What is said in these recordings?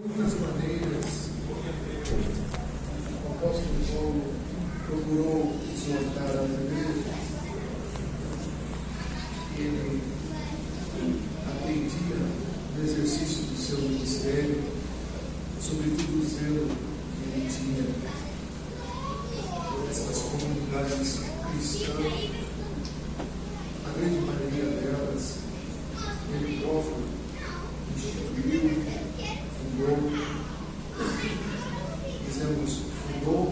muitas maneiras, o apóstolo Paulo procurou exortar as igrejas. Ele atendia no exercício do seu ministério, sobretudo o zelo que ele tinha por essas comunidades cristãs. A grande maioria delas, ele próprio instituiu, fundou, fundou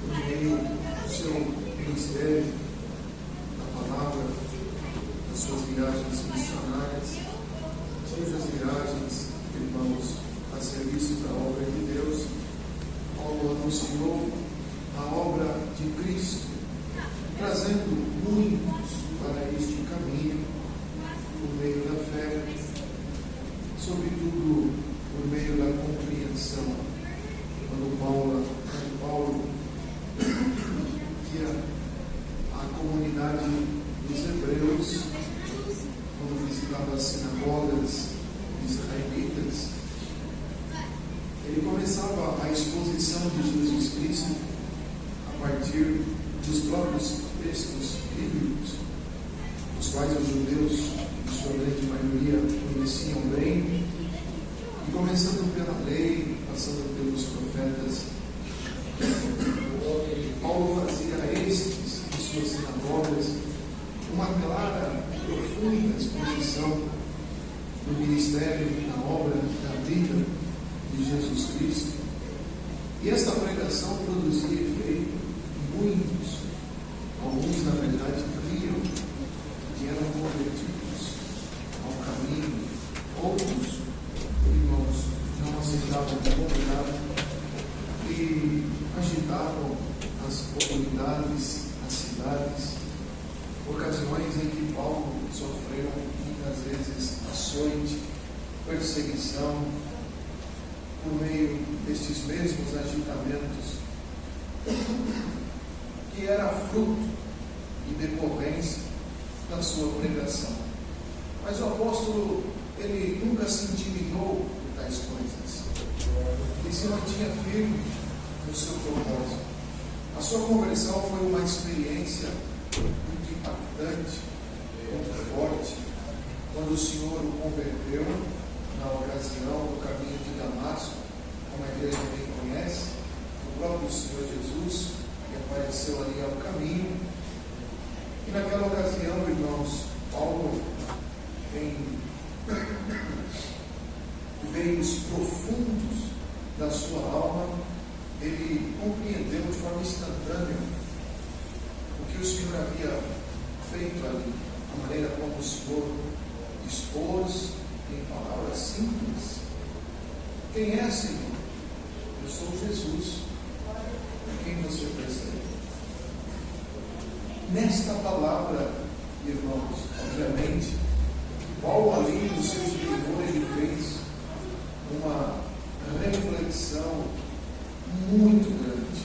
por meio do seu ministério, da palavra, das suas viagens missionárias, cujas viagens, irmãos, a serviço da obra de Deus. Paulo anunciou a obra de Cristo, trazendo muitos para este caminho, por meio da fé, sobretudo por meio da compreensão. Quando Paulo ia à comunidade dos hebreus, quando visitava as sinagogas israelitas, ele começava a exposição de Jesus Cristo a partir dos próprios textos bíblicos, os quais os judeus, em sua grande maioria, conheciam bem, e começando pela lei, passando pelos profetas, Paulo fazia a estes, em suas sinagogas, uma clara e profunda exposição do ministério, da obra, da vida de Jesus Cristo. E esta pregação produzia efeito em muitos. Alguns, na verdade, criam e eram convertidos ao caminho. Outros, irmãos, não aceitavam o convidado e agitavam as comunidades, as cidades, ocasiões em que Paulo sofreu muitas vezes açoite, perseguição, por meio destes mesmos agitamentos, que era fruto e decorrência da sua pregação. Mas o apóstolo, ele nunca se intimidou por tais coisas. Ele se mantinha firme no seu propósito. A sua conversão foi uma experiência muito impactante, muito forte, quando o Senhor o converteu na ocasião do caminho de Damasco, como a igreja bem conhece, o próprio Senhor Jesus, que apareceu ali ao caminho. E naquela ocasião, irmãos, Paulo, em veios profundos da sua alma, ele compreendeu de forma instantânea o que o Senhor havia feito ali, a maneira como o Senhor expôs em palavras simples. Quem é, Senhor? Eu sou Jesus. A quem você persegue? Nesta palavra, irmãos, obviamente, Paulo ali no seu escritor, ele fez uma reflexão muito grande,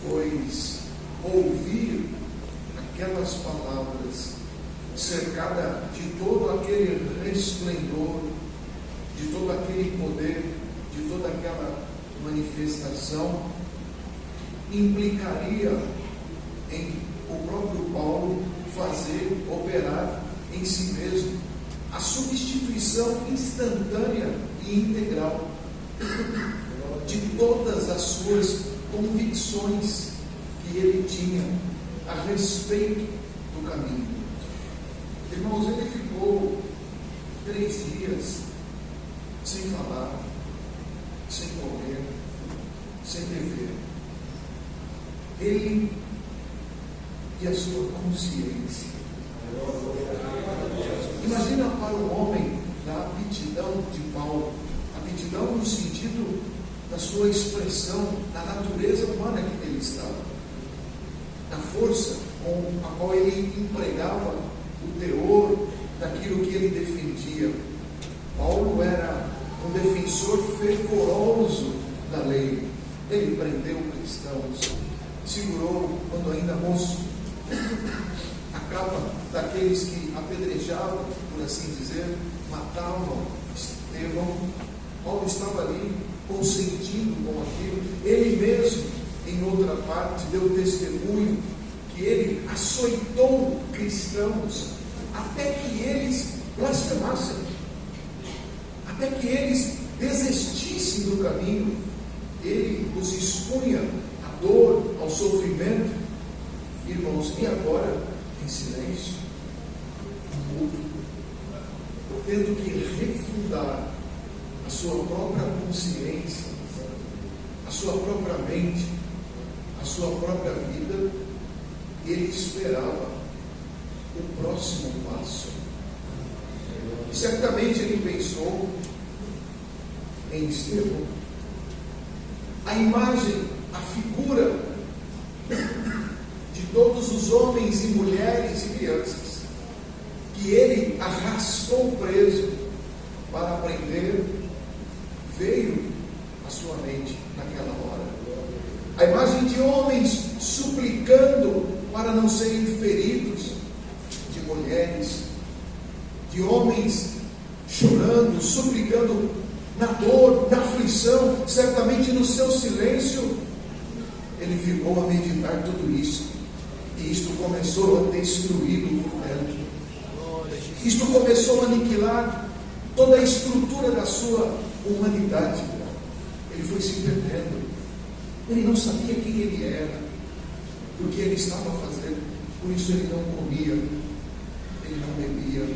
pois ouvir aquelas palavras cercada de todo aquele resplendor, de todo aquele poder, de toda aquela manifestação, implicaria em o próprio Paulo fazer, operar em si mesmo a substituição instantânea e integral de todas as suas convicções que ele tinha a respeito do caminho. Irmãos, ele ficou 3 dias sem falar, sem comer, sem beber. Ele e a sua consciência. Imagina para o homem da aptidão de Paulo, aptidão no sentido da sua expressão, da natureza humana que ele estava, da força com a qual ele empregava o teor daquilo que ele defendia. Paulo era um defensor fervoroso da lei. Ele prendeu cristãos, segurou, quando ainda moço, a capa daqueles que apedrejavam, por assim dizer, matavam Estevão, Paulo estava ali consentindo com aquilo. Ele mesmo, em outra parte, deu testemunho que ele açoitou cristãos até que eles blasfemassem, até que eles desistissem do caminho. Ele os expunha à dor, ao sofrimento. Irmãos, e agora, em silêncio, mudo, tendo que refundar a sua própria consciência, a sua própria mente, a sua própria vida, ele esperava o próximo passo. E certamente ele pensou em Estevão, a imagem, a figura de todos os homens e mulheres e crianças que ele arrastou preso para aprender, veio à sua mente naquela hora. A imagem de homens suplicando para não serem feridos, de mulheres, de homens chorando, suplicando na dor, na aflição, certamente no seu silêncio. Ele ficou a meditar tudo isso, e isto começou a destruí-lo por dentro. Isto começou a aniquilar toda a estrutura da sua humanidade. Ele foi se perdendo. Ele não sabia quem ele era, o que ele estava fazendo. Por isso ele não comia, ele não bebia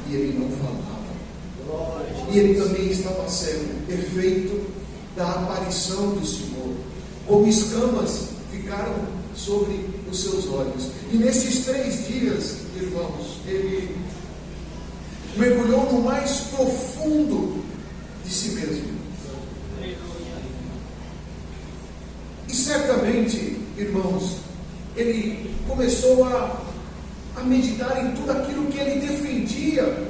e ele não falava. E ele também estava cego, efeito da aparição do Senhor. Como escamas ficaram sobre os seus olhos. E nesses 3 dias, irmãos, ele mergulhou no mais profundo de si mesmo. E certamente, irmãos, ele começou a meditar em tudo aquilo que ele defendia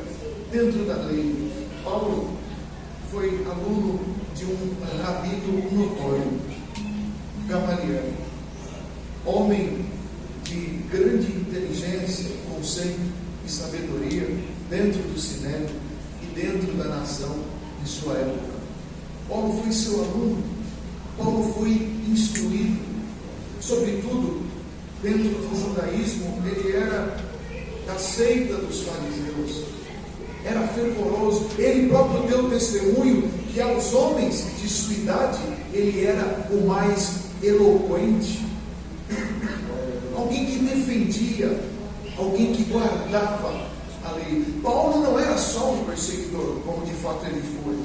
dentro da lei. Paulo foi aluno de um rabino notório, Gamaliel, homem de grande inteligência, conceito e sabedoria dentro do Sinédrio e dentro da nação de sua época. Paulo foi seu aluno, Paulo foi instruído, sobretudo dentro do judaísmo. Ele era da seita dos fariseus, era fervoroso. Ele próprio deu testemunho que aos homens de sua idade ele era o mais eloquente, alguém que defendia, alguém que guardava a lei. Paulo não era só um perseguidor, como de fato ele foi.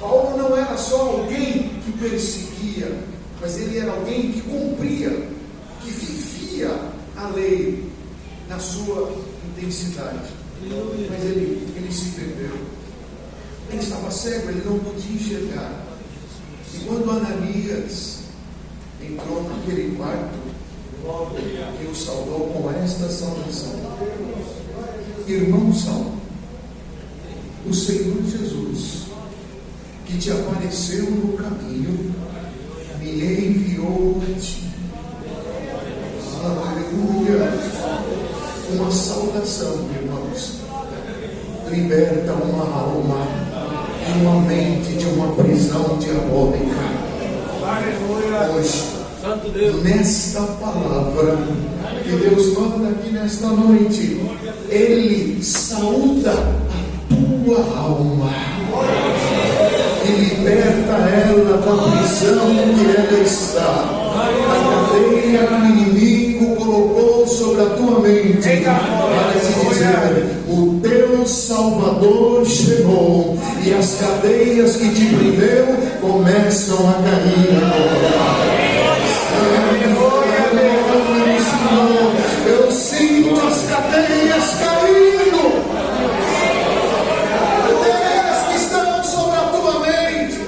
Paulo não era só alguém que perseguia, mas ele era alguém que cumpria, que vivia a lei na sua intensidade. Mas ele se perdeu. Ele estava cego, ele não podia enxergar. E quando Ananias entrou naquele quarto, ele o saudou com esta saudação: irmão Saulo, o Senhor Jesus, que te apareceu no caminho, me enviou a ti. Aleluia! Uma saudação, irmãos, liberta uma alma e uma mente de uma prisão diabólica. Hoje, nesta palavra que Deus manda aqui nesta noite, Ele saúda a tua alma e liberta ela da prisão que ela está. A cadeia que o inimigo colocou sobre a tua mente, para te dizer: o teu Salvador chegou, e as cadeias que te prendeu começam a cair agora. Eu sinto as cadeias caindo, cadeias que estão sobre a tua mente,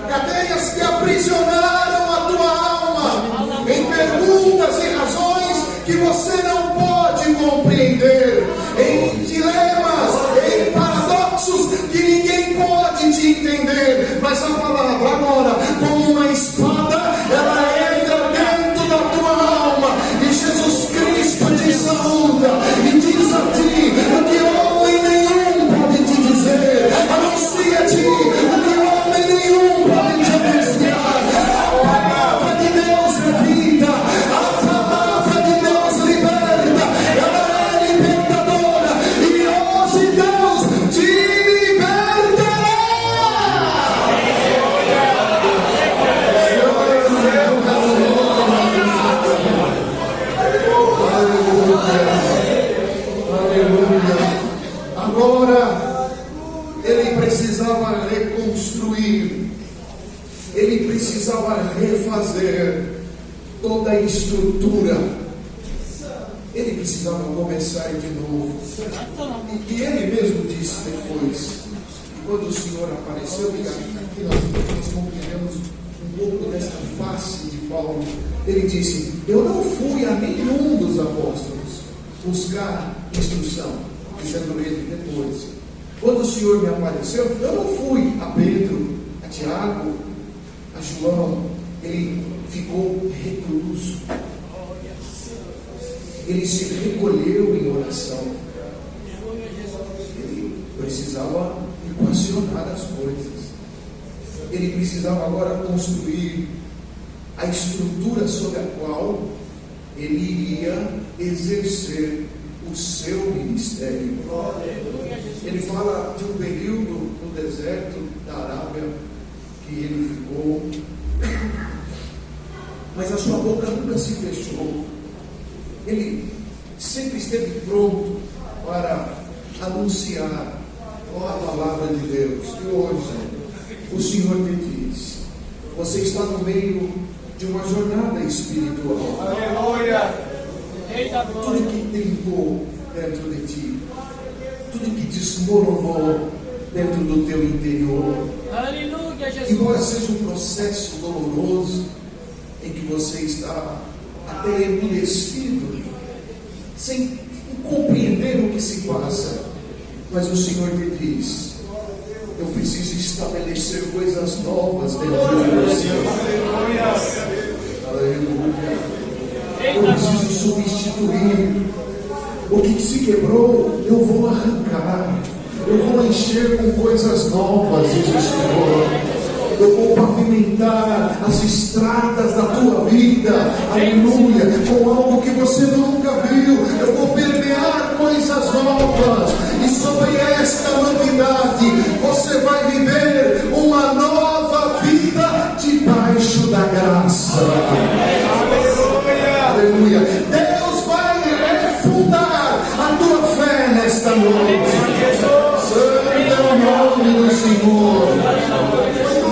cadeias que aprisionaram a tua alma em perguntas e razões que você não pode compreender, em dilemas, em paradoxos que ninguém pode te entender. Mas a palavra agora, como uma espada, ela entra dentro da tua alma, e Jesus Cristo te saúda e diz a ti o que homem nenhum pode te dizer. Anuncia-te ele precisava refazer toda a estrutura. Ele precisava começar de novo. E ele mesmo disse depois, quando o Senhor apareceu, e aqui nós compreendemos um pouco desta face de Paulo. Ele disse: eu não fui a nenhum dos apóstolos buscar instrução, dizendo ele depois. Quando o Senhor me apareceu, eu não fui a Pedro, a Tiago, a João. Ele ficou recluso. Ele se recolheu em oração. Ele precisava equacionar as coisas. Ele precisava agora construir a estrutura sobre a qual ele iria exercer o seu ministério. Ele fala de um período no deserto da Arábia que ele ficou, mas a sua boca nunca se fechou. Ele sempre esteve pronto para anunciar a palavra de Deus. E hoje o Senhor te diz: você está no meio de uma jornada espiritual. Aleluia! Tudo que trincou dentro de ti, tudo que desmoronou dentro do teu interior, Aleluia, Jesus! embora seja um processo doloroso em que você está até emudecido, sem compreender o que se passa, mas o Senhor te diz: eu preciso estabelecer coisas novas dentro de você. Aleluia. Eu preciso substituir o que se quebrou. Eu vou arrancar, eu vou encher com coisas novas, diz o Senhor. Eu vou pavimentar as estradas da tua vida, aleluia, com algo que você nunca viu. Eu vou permear coisas novas, e sobre esta novidade você vai viver uma nova vida debaixo da graça. Aleluia. Deus vai refundar a tua fé nesta noite. Santo é o nome do Senhor.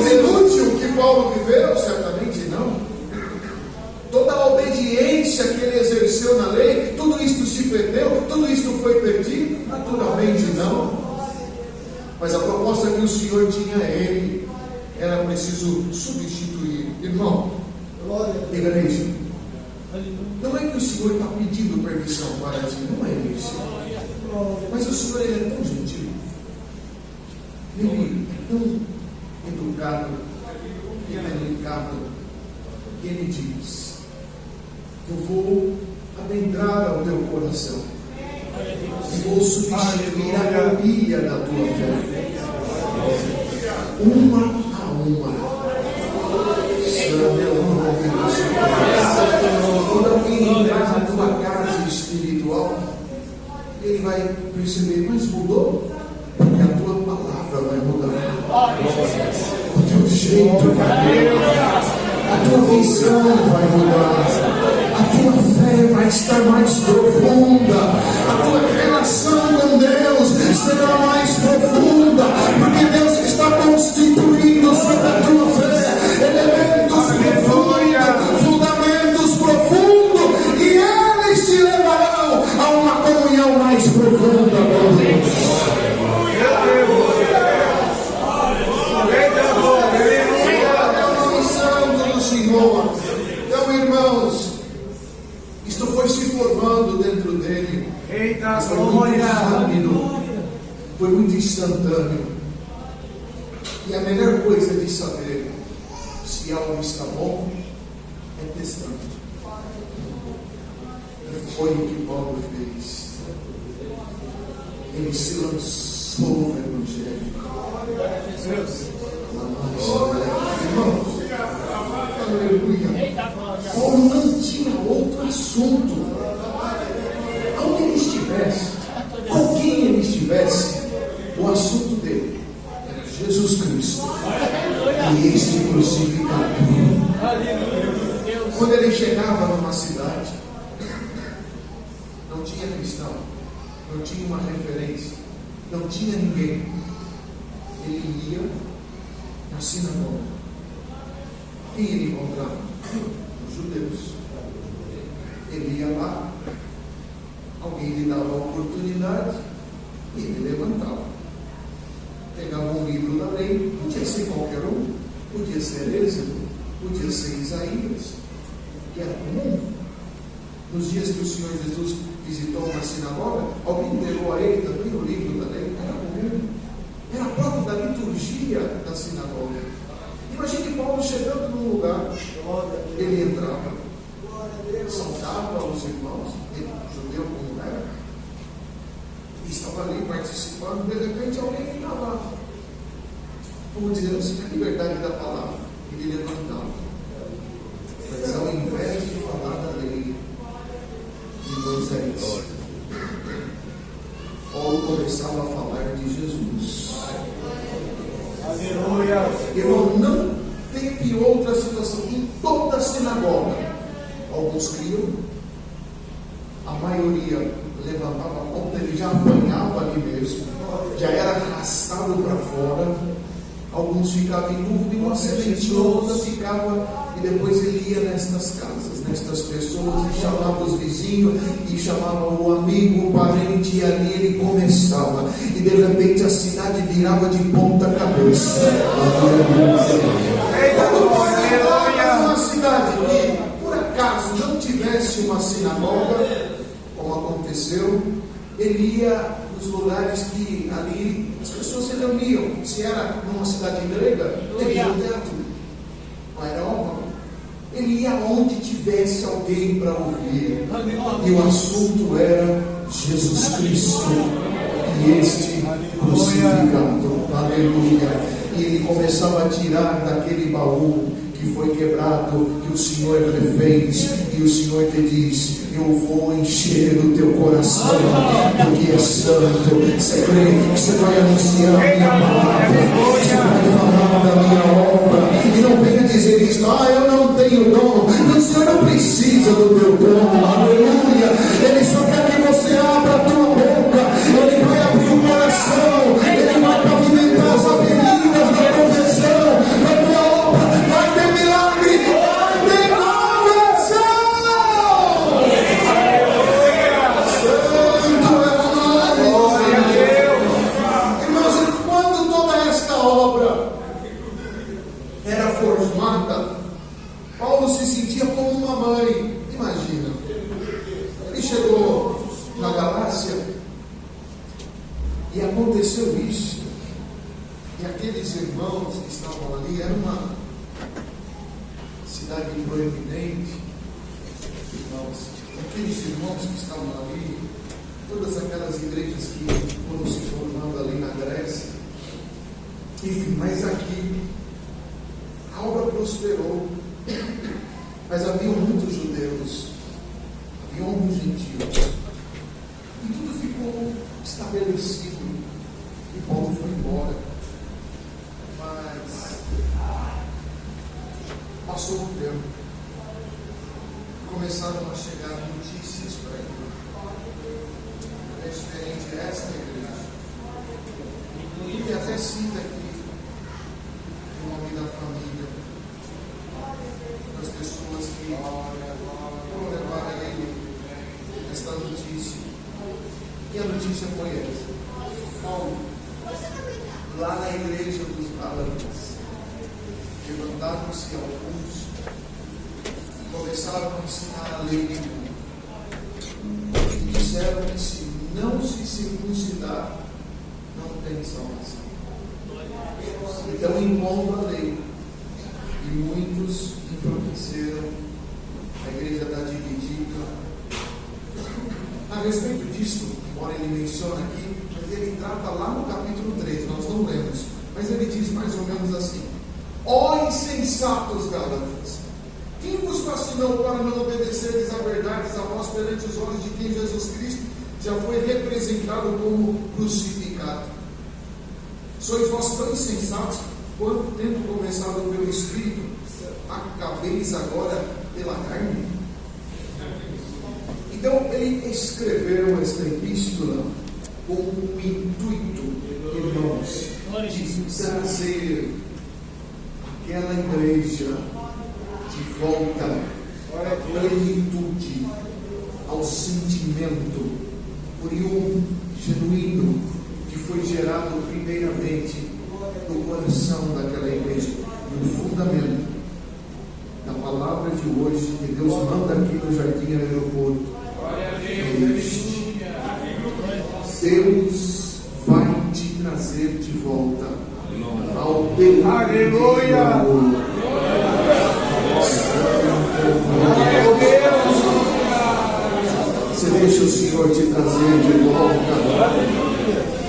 Inútil que Paulo viveu? Certamente não. Toda a obediência que ele exerceu na lei, tudo isto se perdeu, tudo isto foi perdido? Naturalmente não. Mas a proposta que o Senhor tinha a ele era preciso substituir. Irmão, igreja, não é que o Senhor está pedindo permissão para ti, não é isso. Mas o Senhor, ele é tão gentil, ele é tão educado e delicado, que ele diz: eu vou adentrar ao teu coração e vou substituir a família da tua fé, uma a uma. Quando alguém entrar na tua casa espiritual, ele vai perceber: mas mudou? Porque a tua palavra vai mudar, o teu jeito vai mudar, a tua visão vai mudar, a tua fé vai estar mais profunda, a tua relação com Deus será mais profunda, porque Deus está constituindo sobre a tua fé elementos profundos, fundamentos profundos, e eles te levarão a uma comunhão mais profunda com Deus. Então, irmãos, isto foi se formando dentro dele. Foi muito rápido, foi muito instantâneo. E a melhor coisa de saber se algo está bom é testando. E foi o que Paulo fez. Ele se lançou no Evangelho. Irmãos, aleluia. Paulo não tinha outro assunto. Onde ele estivesse, com quem ele estivesse, o assunto dele era Jesus Cristo e este crucificado. Quando ele chegava numa cidade, não tinha cristão, não tinha uma referência, não tinha ninguém. Ele ia na sinagoga Quem ele encontrava? Os judeus. Ele ia lá, alguém lhe dava a oportunidade e ele levantava. Pegava um livro da lei, podia ser qualquer um, podia ser Êxodo, podia ser Isaías, que era comum. Nos dias que o Senhor Jesus visitou uma sinagoga, alguém entregou a ele também o livro da lei, era comum. Era próprio da liturgia da sinagoga. Imagine Paulo chegando num lugar, ele entrava, saudava os irmãos, ele, judeu como era, e estava ali participando. De repente alguém estava, como dizendo assim, a liberdade da palavra, ele levantava. Mas ao invés de falar da lei de Moisés, Paulo começava a falar de Jesus. Aleluia. Irmão, não teve outra situação. Em toda a sinagoga, alguns criam, a maioria levantava a ponta, ele já apanhava ali mesmo, já era arrastado para fora. Alguns ficavam em dúvida, e uma semente outra ficava. E depois ele ia nestas casas, nestas pessoas, e chamava os vizinhos, e chamava o amigo, o parente, e ali ele começava. E de repente a cidade virava de ponta cabeça. Uma cidade que, por acaso, não tivesse uma sinagoga, como aconteceu, ele ia nos lugares que ali as pessoas se reuniam. Se era numa cidade grega, ele ia no teatro, no aerópago. Ele ia onde tivesse alguém para ouvir. E o assunto era Jesus Cristo e este crucificado. Aleluia. E ele começava a tirar daquele baú que foi quebrado, que o Senhor refez, e o Senhor te diz: eu vou encher o teu coração, porque é santo. Você crê que você vai anunciar a minha palavra, você vai falar da minha obra, e não venha dizer isso: eu não tenho dom. O Senhor não precisa do teu dom, aleluia. Ele só quer que você abra a tua boca, ele vai abrir o coração, ele vai pavimentar as avenidas da conversão, da tua obra, vai ter milagre, vai ter conversão. Irmãos, quando toda esta obra era formada, Paulo se sentia como uma mãe. Imagina, ele chegou na Galácia e aconteceu isso, e aqueles irmãos que estavam ali, era uma cidade proeminente, irmãos, aqueles irmãos que estavam ali, todas aquelas igrejas que foram se formando ali na Grécia, enfim, mas aqui a obra prosperou, mas haviam muitos judeus, haviam alguns gentios, e tudo ficou estabelecido, e Paulo foi embora. Mas passou um tempo, começaram a chegar notícias para ele. É diferente esta igreja. Ele até cita aqui o nome da família, das pessoas que foram levar a ele esta notícia. E a notícia foi essa: Paulo, lá na igreja dos Gálatas, levantaram-se alguns e começaram a ensinar a lei de Deus, e disseram que se não se circuncidar, não tem salvação. Então, impondo a lei, e muitos enfraqueceram, a igreja está dividida. A respeito disso, embora ele mencione aqui, mas ele trata lá no capítulo 3, nós não lemos, mas ele diz mais ou menos assim: ó insensatos Gálatas, quem vos fascinou para não obedecerdes a verdades a vós perante os olhos de quem Jesus Cristo já foi representado como crucificado? Sois vós tão insensatos, quanto tendo começado pelo Espírito, acabeis agora pela carne? Então ele escreveu esta epístola com o intuito, irmãos, de trazer aquela igreja de volta à plenitude, ao sentimento oriundo, genuíno, que foi gerado primeiramente no coração daquela igreja, no fundamento da palavra de hoje que Deus manda aqui no Jardim Aeroporto. Deus vai te trazer de volta ao teu amor. Você deixa o Senhor te trazer de volta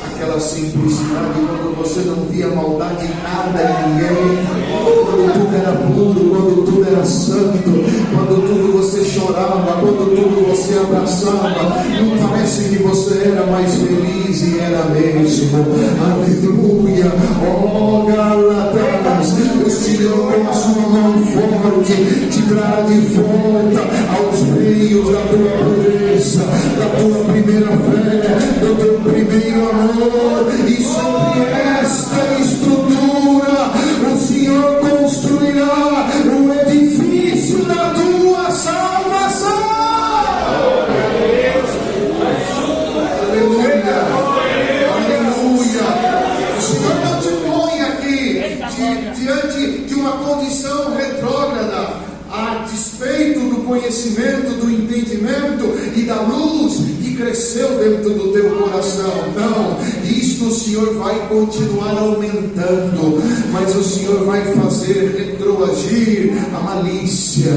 aquela simplicidade, quando você não via maldade em nada em ninguém, quando tudo era puro, quando tudo era santo, quando tudo você chorava, quando tudo você abraçava. Não parece que você era mais feliz, e era mesmo. Aleluia. Oh Gálatas, o Senhor com a sua mão forte te trará de volta aos meios da tua pureza, da tua primeira fé, do teu primeiro amor. E sobre esta estrutura o Senhor construirá o edifício da tua salvação. Aleluia, aleluia. O Senhor não te põe aqui diante de uma condição retrógrada, a despeito do conhecimento, do entendimento e da luz que cresceu dentro do teu coração. Não, isto o Senhor vai continuar aumentando, mas o Senhor vai fazer retroagir a malícia,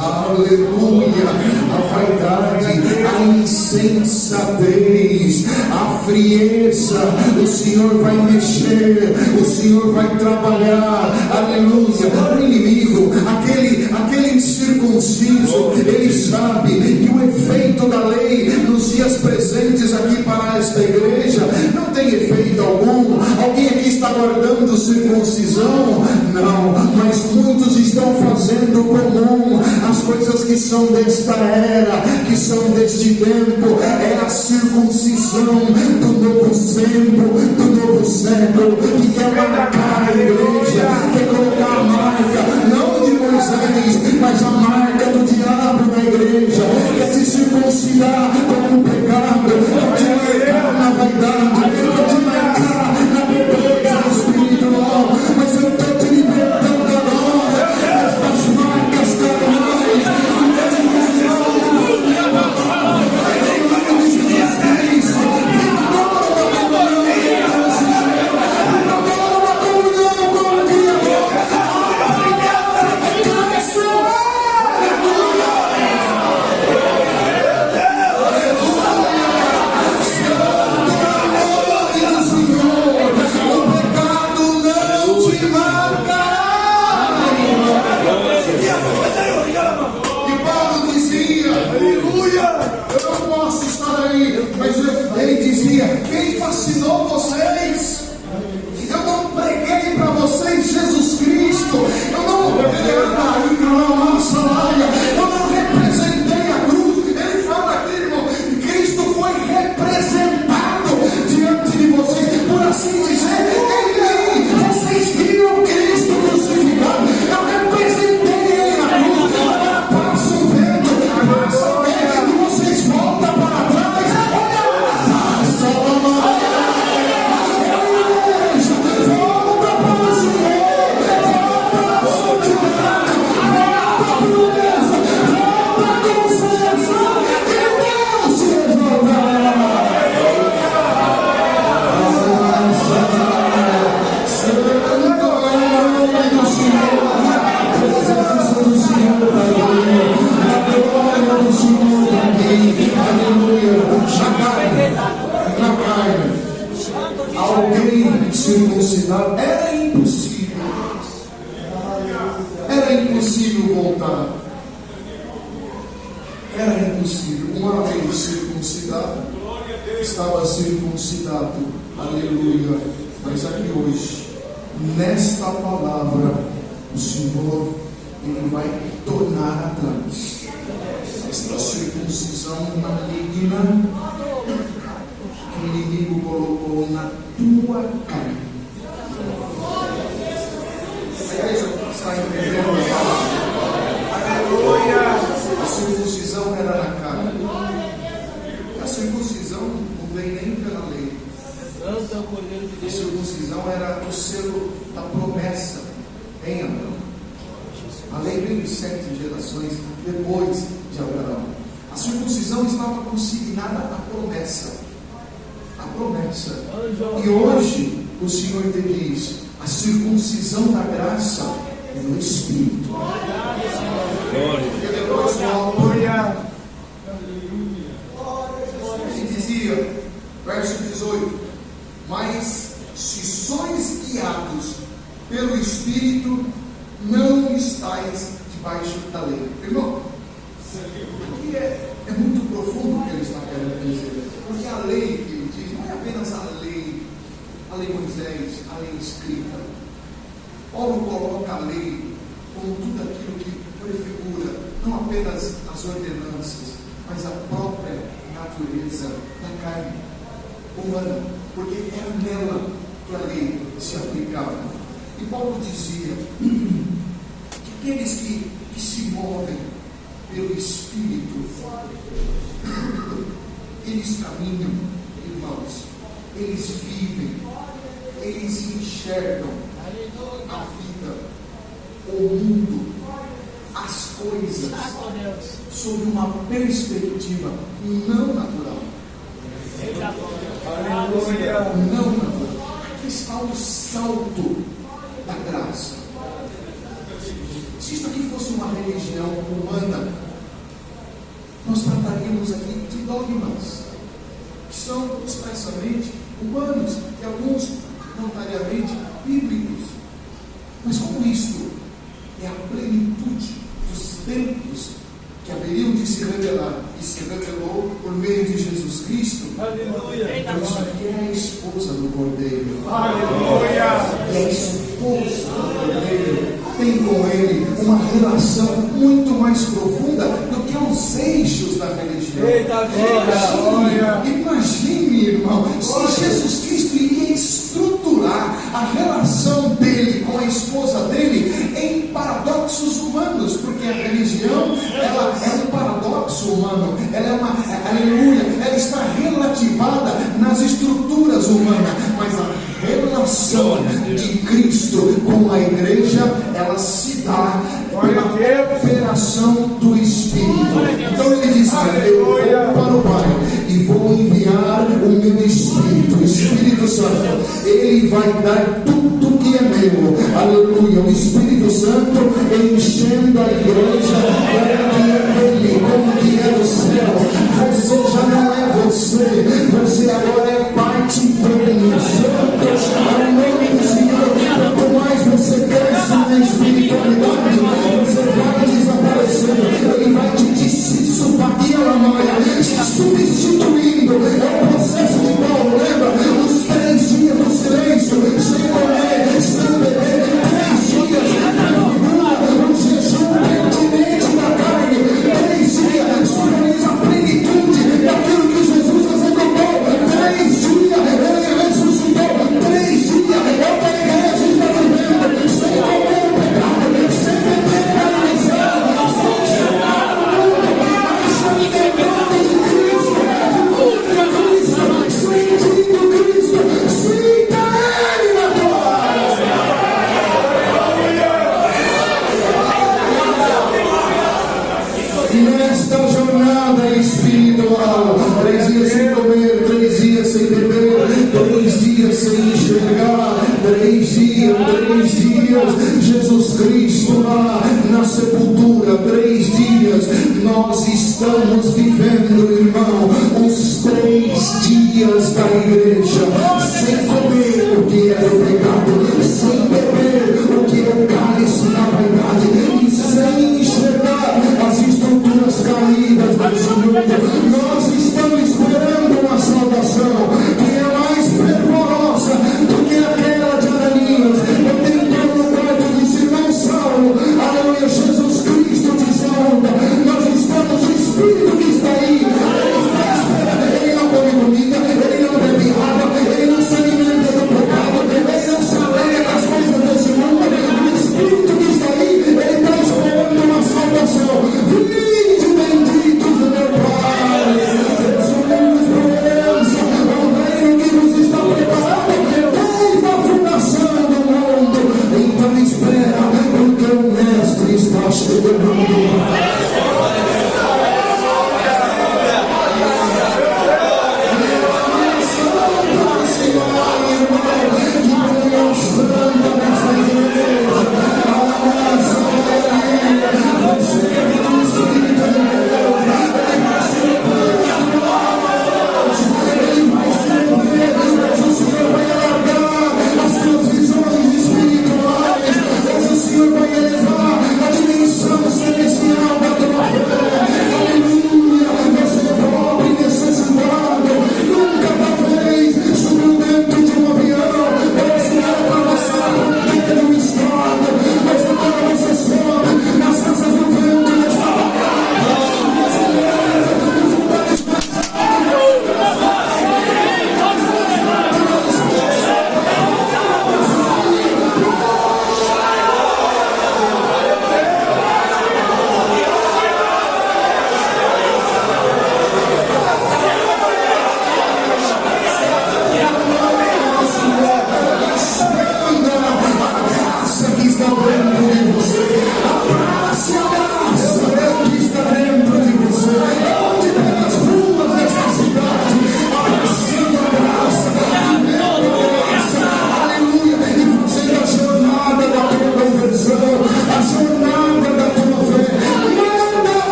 aleluia, a vaidade, a insensatez, a frieza. O Senhor vai mexer, o Senhor vai trabalhar, aleluia. O inimigo, aquele incircunciso, ele sabe que o efeito da lei nos dias presentes aqui para esta igreja não tem efeito algum. Alguém aqui está guardando circuncisão? Não, mas muitos estão fazendo comum as coisas que são desta era, que são deste tempo. É a circuncisão do novo tempo, do novo século, que quer marcar a igreja, quer colocar a marca, não de Moisés, mas a marca do diabo na igreja, quer te circuncidar com o pecado, quer te marcar na vaidade, quer te marcar na pobreza espiritual. Mas eu estou te libertando agora das marcas carnais. Quem fascinou vocês? Eu não preguei para vocês Jesus Cristo. Eu não representei a cruz. Ele fala aqui, irmão, Cristo foi representado diante de vocês, por assim dizer. Em mim vocês viram Cristo crucificado. Eu representei ele na cruz. Agora passa o vento, passa o vento, e vocês voltam para trás. Alguém circuncidado era impossível. Era impossível voltar. Era impossível. Uma vez circuncidado, estava circuncidado. Aleluia. Mas aqui hoje, nesta palavra, o Senhor, Ele vai tornar atrás esta circuncisão maligna que o inimigo colocou na tua carne. A igreja está entendendo a palavra? A circuncisão era na carne. A circuncisão não vem nem pela lei. A circuncisão era o selo da promessa em Abraão. A lei vem de 7 gerações depois de Abraão. A circuncisão estava consignada à promessa. A promessa. E hoje o Senhor te diz: a circuncisão da graça é no Espírito. Ele dizia, verso 18: mas se sois guiados pelo Espírito, não estáis debaixo da lei. Irmão, aqui é muito profundo o que ele está querendo dizer. Porque a lei que ele diz não é apenas a lei Moisés, a lei escrita. Paulo coloca a lei como tudo aquilo que prefigura não apenas as ordenanças, mas a própria natureza da carne humana, porque é nela que a lei se aplicava. E Paulo dizia que aqueles que se movem pelo Espírito, eles caminham, irmãos, eles vivem, eles enxergam a vida, o mundo, as coisas sob uma perspectiva não natural. Não natural. Aqui está o salto da graça. Se isso aqui fosse uma religião humana, nós trataríamos aqui de dogmas que são expressamente humanos e alguns notariamente bíblicos. Mas como isto é a plenitude dos tempos que haveriam de se revelar e se revelou por meio de Jesus Cristo, então isso aqui é a esposa do Cordeiro. Aleluia! E a esposa do Cordeiro tem com ele uma relação muito mais profunda do que os eixos da religião. Imagine, irmão, se Jesus Cristo iria estruturar a relação dele com a esposa dele em paradoxos humanos, porque a religião, ela é um paradoxo humano, ela é uma, aleluia, ela está relativada nas estruturas humanas, mas a relação de Cristo com a igreja, ela se dá pela operação do Espírito. Então ele diz: eu vou para o Pai e vou enviar o meu Espírito, o Espírito Santo. Ele vai dar tudo que é meu, aleluia. O Espírito Santo enchendo a igreja para que é dele, como que é do céu. Você já não é você agora é parte dele. Quanto mais você cresce na espiritualidade, você vai desaparecendo, ele vai te se substituindo. É o processo de Paulo, lembra? Os 3 dias do silêncio, sem comer, sem beber, 3 dias, um jejum pertinente da carne, 3 dias, simboliza a plenitude daquilo que Jesus executou, 3 dias, ele ressuscitou, 3 dias, é o que a igreja está vivendo, sem comer o pecado, sem beber carne, sem chegar no mundo, mas sem pecado de Cristo, sentindo Cristo, sinta Ele na tua nesta jornada espiritual. 3 dias sem comer, 3 dias sem beber, 3 dias sem enxergar, 3 dias, Jesus Cristo lá na sepultura, 3 dias, nós estamos vivendo, irmão, os 3 dias da igreja, sem comer o que é o pecado, sem beber o que é o cálice da vaidade, e sem enxergar as estruturas caídas desse mundo. Nós estamos esperando uma salvação que é mais fervorosa do que aquela de Ananias. Eu tenho no quarto de Simão Saulo, aleluia, Jesus Cristo te salva. Nós estamos, o Espírito que está aí, ele está esperando. Ele não come comida, ele não bebe água, ele não se alimenta do pecado, ele não se alegra das coisas desse mundo. O Espírito que está aí, ele está esperando uma salvação. Vinde,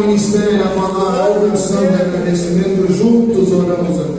ministério, a oração de agradecimento, juntos oramos a